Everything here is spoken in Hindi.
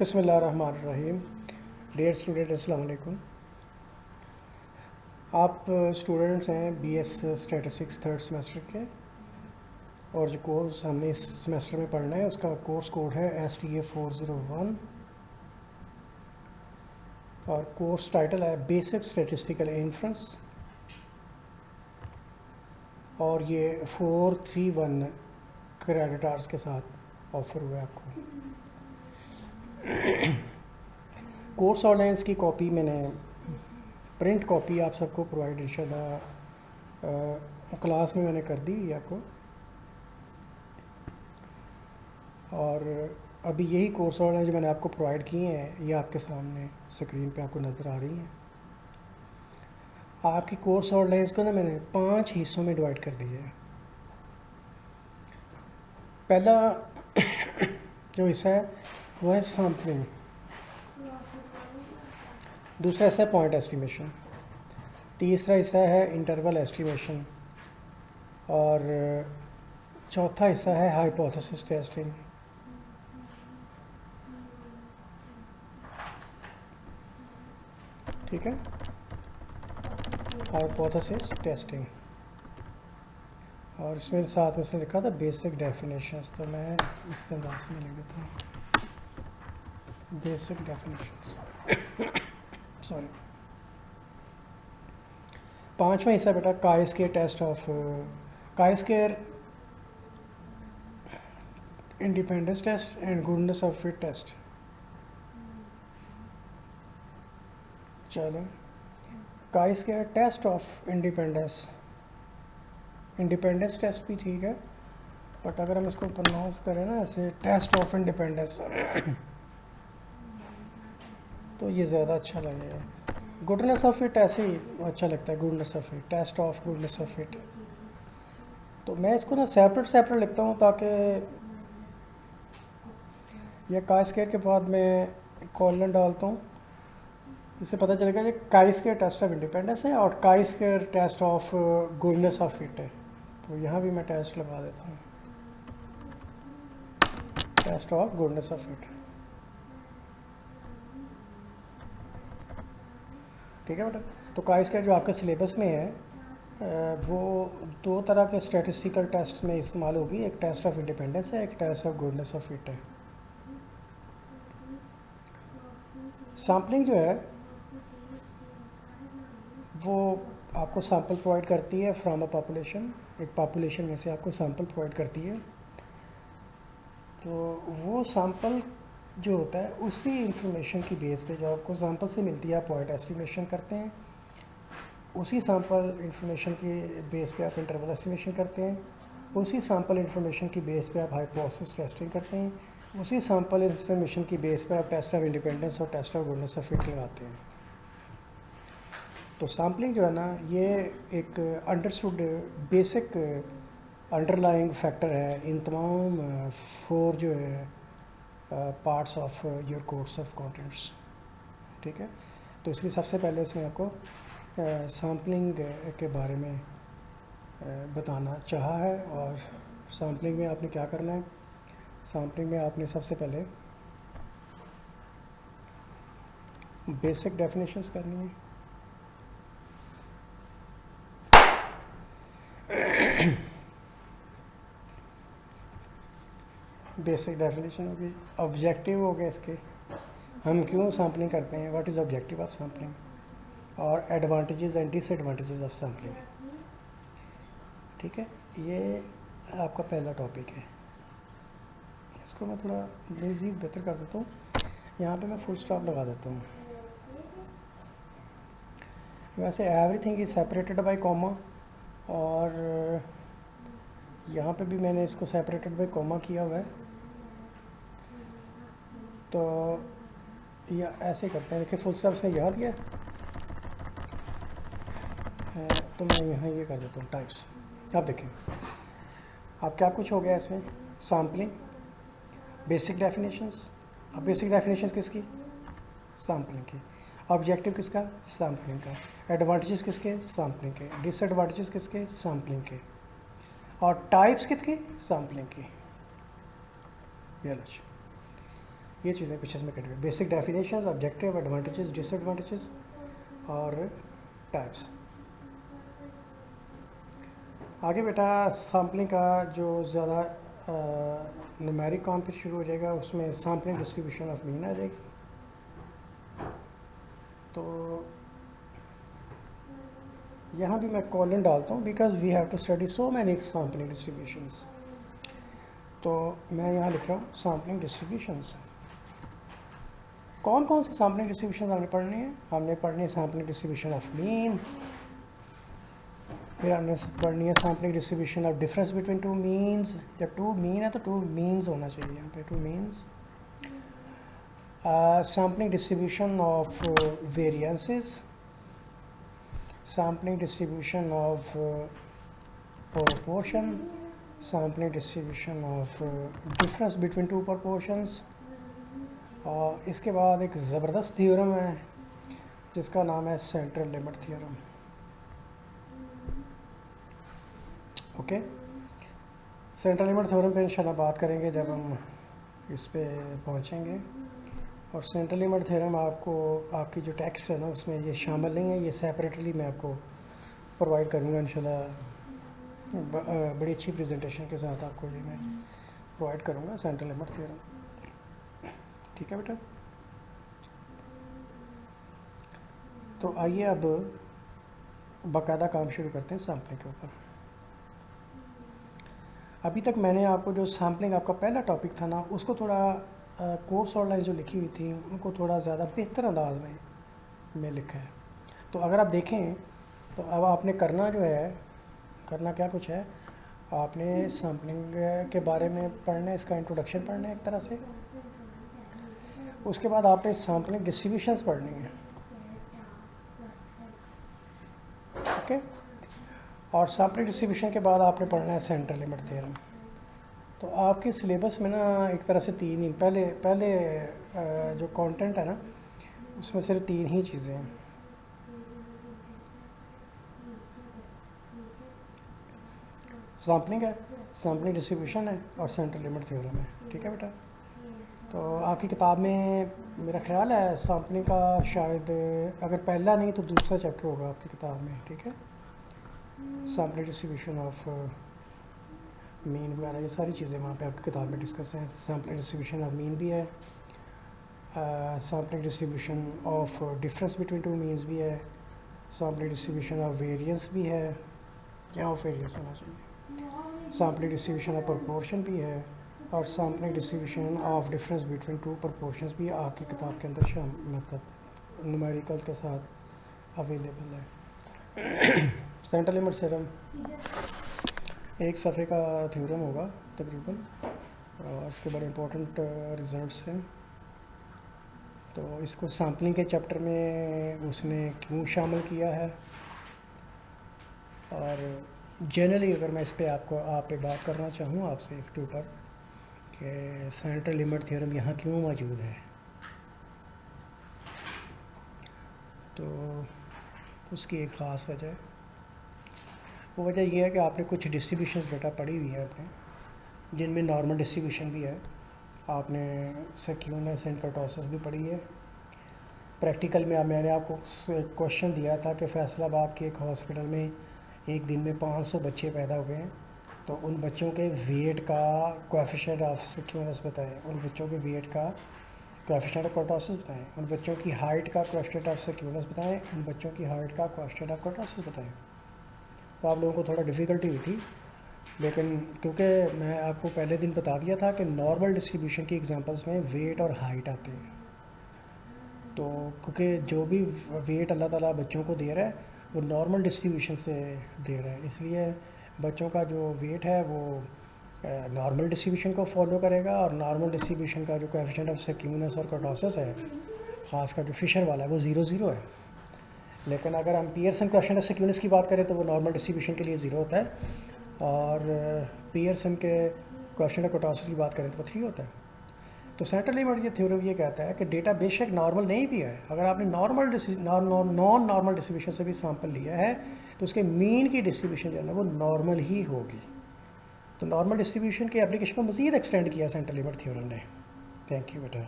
बिस्मिल्लाहिर्रहमानिर्रहीम। डियर स्टूडेंट, अस्सलाम वालेकुम। आप स्टूडेंट्स हैं बीएस स्टैटिस्टिक्स थर्ड सेमेस्टर के, और जो कोर्स हमने इस सेमेस्टर में पढ़ना है उसका कोर्स कोड है STA401 और कोर्स टाइटल है बेसिक स्टैटिस्टिकल इन्फ्रेंस, और ये 431 क्रेडिट आवर्स के साथ ऑफर हुआ है आपको। कोर्स ऑर्डिनेंस की कॉपी मैंने प्रिंट कॉपी आप सबको प्रोवाइड इंशाल्लाह क्लास में मैंने कर दी आपको, और अभी यही कोर्स ऑर्डिनेंस जो मैंने आपको प्रोवाइड किए हैं ये आपके सामने स्क्रीन पे आपको नज़र आ रही हैं। आपकी कोर्स ऑर्डिनेंस को ना मैंने 5 हिस्सों में डिवाइड कर दिया है। पहला जो हिस्सा है वो है सैम्पलिंग, दूसरा हिस्सा है पॉइंट एस्टिमेशन, तीसरा हिस्सा है इंटरवल एस्टिमेशन, और चौथा हिस्सा है हाइपोथेसिस टेस्टिंग। ठीक है, हाइपोथेसिस टेस्टिंग, और इसमें साथ में इसने लिखा था बेसिक डेफिनेशंस, तो मैं इस अंदाज से लिख देता हूँ बेसिक डेफिनेशंस। सॉरी, पांचवा हिस्सा बेटा chi square test of chi square independence test and goodness of fit test. चलो, chi square test of independence test भी ठीक है, बट अगर हम इसको प्रोनाउंस करें ना ऐसे टेस्ट ऑफ इंडिपेंडेंस तो ये ज़्यादा अच्छा लगेगा। गुडनेस ऑफ फिट ऐसे ही अच्छा लगता है, goodness of fit, test of goodness of fit. तो मैं इसको ना सेपरेट लिखता हूँ ताकि ये काई-स्क्वायर के बाद मैं कॉलन डालता हूँ, इससे पता चलेगा ये काई-स्क्वायर टेस्ट ऑफ इंडिपेंडेंस है और chi square test of goodness of fit है। तो यहाँ भी मैं टेस्ट लगा देता हूँ, test of goodness of fit. ठीक है बेटा, तो काई-स्क्वायर जो आपके सिलेबस में है वो 2 तरह के स्टैटिस्टिकल टेस्ट में इस्तेमाल होगी, एक टेस्ट ऑफ इंडिपेंडेंस है, एक test of goodness of fit है। सैम्पलिंग जो है वो आपको सैंपल प्रोवाइड करती है फ्रॉम अ पॉपुलेशन, एक पॉपुलेशन में से आपको सैंपल प्रोवाइड करती है। तो वो सैंपल जो होता है उसी इंफॉर्मेशन की बेस पे जो आपको सैंपल से मिलती है आप पॉइंट एस्टिमेशन करते हैं, उसी सैंपल इंफॉर्मेशन की बेस पे आप इंटरवल एस्टिमेशन करते हैं, उसी सैंपल इंफॉर्मेशन की बेस पे आप हाइपोथेसिस टेस्टिंग करते हैं, उसी सैंपल इंफॉर्मेशन की बेस पे आप टेस्ट ऑफ इंडिपेंडेंस और test of goodness of fit लगाते हैं। तो सैम्पलिंग जो है ना ये एक अंडरस्टूड बेसिक अंडरलाइंग फैक्टर है इन तमाम 4 जो है parts of your course of contents. ठीक है, तो इसलिए सबसे पहले इसमें आपको सैम्पलिंग के बारे में बताना चाहा है। और सैम्पलिंग में आपने क्या करना है, सैम्पलिंग में आपने सबसे पहले बेसिक डेफिनेशंस करनी है। बेसिक डेफिनेशन हो गई, ऑब्जेक्टिव हो गए इसके, हम क्यों सैम्पलिंग करते हैं, what is objective of sampling, और advantages and disadvantages of sampling. ठीक है, ये आपका पहला टॉपिक है। इसको मैं थोड़ा मज़ीद बेहतर कर देता हूँ, यहाँ पे मैं फुल स्टॉप लगा देता हूँ। वैसे everything is separated by comma, और यहाँ पे भी मैंने इसको सेपरेटेड बाय कॉमा किया हुआ है। तो या ऐसे करते हैं, देखिए फुल स्टॉप इसने यहाँ दिया है, तो मैं यहाँ ये कर देता हूँ टाइप्स। अब देखें अब क्या कुछ हो गया इसमें, सैम्पलिंग, बेसिक डेफिनेशंस। अब बेसिक डेफिनेशंस किसकी, सैम्पलिंग की, ऑब्जेक्टिव किसका, सैम्पलिंग का, एडवांटेजेस किसके, सैम्पलिंग के, डिसएडवांटेजेस किसके, सैम्पलिंग के, और टाइप्स किसकी, सैम्पलिंग की। ये लो, ये चीज़ें कुछ इसमें कट गई, basic definitions, objective, advantages, disadvantages और टाइप्स। आगे बेटा सैम्पलिंग का जो ज़्यादा न्यूमेरिक काम फिर शुरू हो जाएगा, उसमें सैम्पलिंग डिस्ट्रीब्यूशन ऑफ मीन आ जाएगी। तो यहाँ भी मैं कॉलन डालता हूँ because we have to study so many sampling distributions. तो मैं यहाँ लिख रहा हूँ सैम्पलिंग डिस्ट्रीब्यूशंस। कौन कौन सी सैम्पलिंग डिस्ट्रीब्यूशन हमने पढ़नी है? हमने पढ़नी है सैम्पलिंग डिस्ट्रीब्यूशन ऑफ मीन, फिर हमने पढ़नी है sampling distribution of difference between two means. जब टू मीन है तो टू मीन्स होना चाहिए यहाँ पे, two means. Sampling distribution of variances, sampling distribution of proportion, sampling distribution of difference between two proportions। और इसके बाद एक ज़बरदस्त थ्योरम है जिसका नाम है central limit theorem. Okay, central limit theorem पे इंशाल्लाह बात करेंगे जब हम इस पे पहुंचेंगे। और सेंट्रल लिमिट थ्योरम आपको आपकी जो टेक्स्ट है ना उसमें ये शामिल नहीं है, ये सेपरेटली मैं आपको प्रोवाइड करूँगा इंशाल्लाह। बड़ी अच्छी प्रेजेंटेशन के साथ आपको ये मैं प्रोवाइड करूँगा सेंट्रल लिमिट थ्योरम। ठीक है बेटा, तो आइए अब बाकायदा काम शुरू करते हैं सैम्पलिंग के ऊपर। अभी तक मैंने आपको जो सैम्पलिंग आपका पहला टॉपिक था ना उसको थोड़ा कोर्स आउटलाइन जो लिखी हुई थी उनको थोड़ा ज़्यादा बेहतर अंदाज में लिखा है। तो अगर आप देखें तो अब आपने करना जो है, करना क्या कुछ है, आपने सैम्पलिंग के बारे में पढ़ना है, इसका इंट्रोडक्शन पढ़ना है एक तरह से। उसके बाद आपने सैम्पलिंग डिस्ट्रीब्यूशंस पढ़नी है, ओके। और सैम्पलिंग डिस्ट्रीब्यूशन के बाद आपने पढ़ना है सेंट्रल लिमिट थ्योरम। तो आपके सिलेबस में ना एक तरह से तीन ही पहले जो कंटेंट है ना उसमें सिर्फ तीन ही चीज़ें हैं। सैम्पलिंग है, सैम्पलिंग डिस्ट्रीब्यूशन है और सेंट्रल लिमिट थ्योरम है। ठीक है बेटा, तो आपकी किताब में मेरा ख्याल है सैम्पलिंग का शायद अगर पहला नहीं तो दूसरा चैप्टर होगा आपकी किताब में। ठीक है, सैम्पलिंग डिस्ट्रीब्यूशन ऑफ मीन वगैरह ये सारी चीज़ें वहाँ पे आपकी किताब में डिस्कस हैं। सैम्पलिंग डिस्ट्रीब्यूशन ऑफ मीन भी है, sampling distribution of difference between two means भी है, सैम्पलिंग डिस्ट्रीब्यूशन ऑफ वेरिएंस भी है, क्या ऑफ वेरिएंस होना चाहिए, सैम्पलिंग डिस्ट्रीब्यूशन ऑफ प्रोपोर्शन भी है और sampling distribution of difference between two proportions भी आपकी किताब के अंदर मतलब न्यूमेरिकल के साथ अवेलेबल है। सेंट्रल लिमिट थ्योरम एक सफ़े का थ्योरम होगा तकरीबन और इसके बड़े इंपॉर्टेंट रिजल्ट्स हैं। तो इसको सैम्पलिंग के चैप्टर में उसने क्यों शामिल किया है और जनरली अगर मैं इस पे आप पे बात करना चाहूँ आपसे इसके ऊपर कि सेंट्रल लिमिट थ्योरम यहाँ क्यों मौजूद है, तो उसकी एक ख़ास वजह है। वो वजह यह है कि आपने कुछ डिस्ट्रीब्यूशंस बेटा पढ़ी हुई है आपने, जिनमें नॉर्मल डिस्ट्रीब्यूशन भी है, आपने स्क्यूनेस एंड कर्टोसिस भी पढ़ी है। प्रैक्टिकल में मैंने आपको एक क्वेश्चन दिया था कि फैसलाबाद के एक हॉस्पिटल में एक दिन में 500 बच्चे पैदा हुए हैं, तो उन बच्चों के वेट का कोएफिशिएंट ऑफ स्क्यूनेस बताएं, उन बच्चों के वेट का कोएफिशिएंट ऑफ कर्टोसिस बताएं, उन बच्चों की हाइट का कोएफिशिएंट ऑफ स्क्यूनेस बताएं, उन बच्चों की हाइट का कोएफिशिएंट ऑफ कर्टोसिस बताएं। तो आप लोगों को थोड़ा डिफ़िकल्टी हुई थी, लेकिन क्योंकि मैं आपको पहले दिन बता दिया था कि नॉर्मल डिस्ट्रीब्यूशन की एग्जांपल्स में वेट और हाइट आते हैं। तो क्योंकि जो भी वेट अल्लाह ताला बच्चों को दे रहा है वो नॉर्मल डिस्ट्रीब्यूशन से दे रहा है, इसलिए बच्चों का जो वेट है वो नॉर्मल डिस्ट्रीब्यूशन को फॉलो करेगा और नॉर्मल डिस्ट्रीब्यूशन का जो कोएफिशिएंट ऑफ स्क्यूनेस और कर्टोसिस है, ख़ास कर जो फिशर वाला है, वो 0 है। लेकिन अगर हम पियर्सन कोएफिशिएंट ऑफ स्क्यूनेस की बात करें तो वो नॉर्मल डिस्ट्रीब्यूशन के लिए 0 होता है और पियर्सन के कोएफिशिएंट ऑफ कर्टोसिस की बात करें तो वो 3 होता है। तो सेंट्रल लिमिट ये थ्योरम ये कहता है कि डेटा बेशक नॉर्मल नहीं भी है, अगर आपने नॉन नॉर्मल डिस्ट्रीब्यूशन से भी सैंपल लिया है तो उसके मीन की डिस्ट्रीब्यूशन जो है ना वो नॉर्मल ही होगी। तो नॉर्मल डिस्ट्रीब्यूशन के एप्लीकेशन को मज़ीद एक्सटेंड किया सेंट्रल लिमिट थ्योरम ने। थैंक यू बेटा।